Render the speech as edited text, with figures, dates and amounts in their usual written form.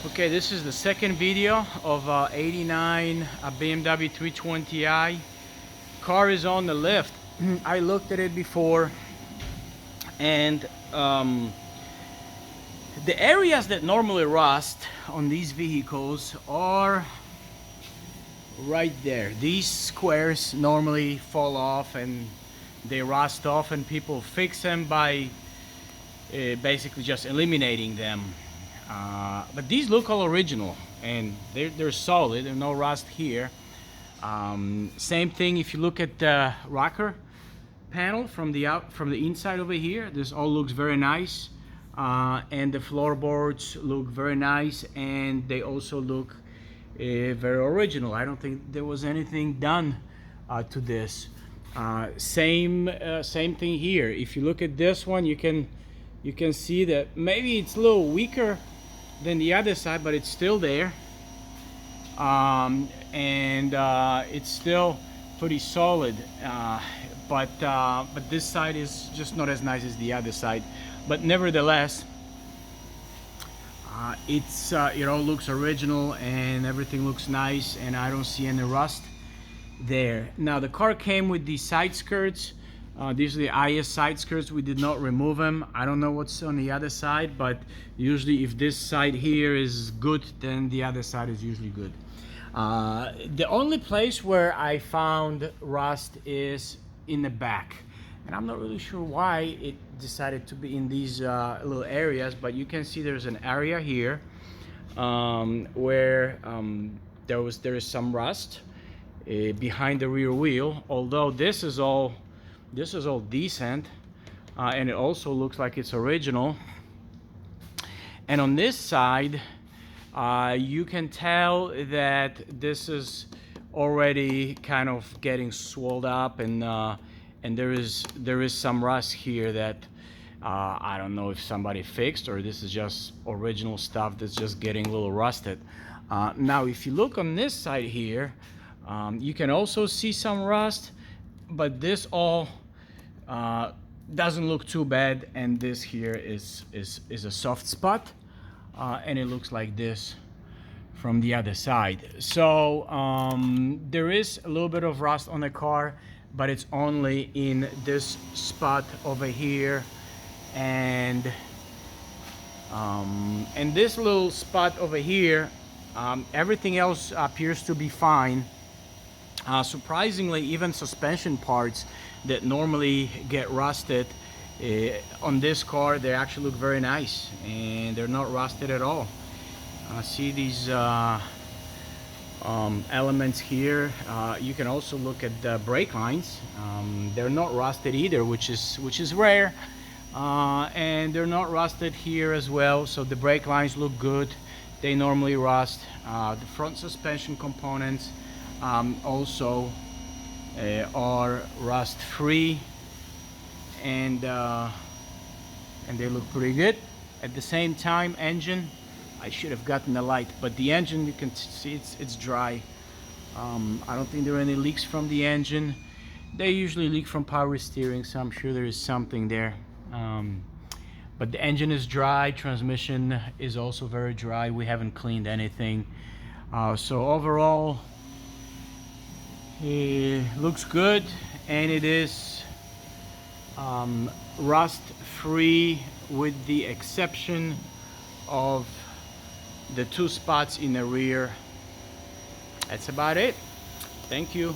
Okay, this is the second video of 89 BMW 320i. Car is on the lift. I looked at it before, and the areas that normally rust on these vehicles are right there. These squares normally fall off and they rust off, and people fix them by basically just eliminating them. But these look all original and they're solid. There's no rust here. Same thing if you look at the rocker panel from the inside over here. This all looks very nice, and the floorboards look very nice, and they also look very original. I don't think there was anything done to this. Same thing here. If you look at this one, you can see that maybe it's a little weaker than the other side, but it's still there, and it's still pretty solid, but this side is just not as nice as the other side. But nevertheless, it all looks original and everything looks nice, and I don't see any rust there. Now the car came with these side skirts. These are the IS side skirts. We did not remove them. I don't know what's on the other side, but usually if this side here is good, then the other side is usually good. The only place where I found rust is in the back, and I'm not really sure why it decided to be in these little areas, but you can see there's an area here where there is some rust behind the rear wheel, although this is all decent, and it also looks like it's original. And on this side, you can tell that this is already kind of getting swelled up, and there is some rust here that I don't know if somebody fixed, or this is just original stuff that's just getting a little rusted. Now if you look on this side here, you can also see some rust, but this all doesn't look too bad, and this here is a soft spot, and it looks like this from the other side. So there is a little bit of rust on the car, but it's only in this spot over here, and this little spot over here. Everything else appears to be fine. Surprisingly, even suspension parts that normally get rusted on this car, they actually look very nice, and they're not rusted at all. See these elements here. You can also look at the brake lines. They're not rusted either, which is rare, and they're not rusted here as well. So the brake lines look good. They normally rust. The front suspension components also are rust free, and they look pretty good. At the same time, engine, I should have gotten the light, but the engine, you can see it's dry. I don't think there are any leaks from the engine. They usually leak from power steering, so I'm sure there is something there. But the engine is dry. Transmission is also very dry. We haven't cleaned anything. So overall, it looks good, and it is rust free, with the exception of the two spots in the rear. That's about it. Thank you.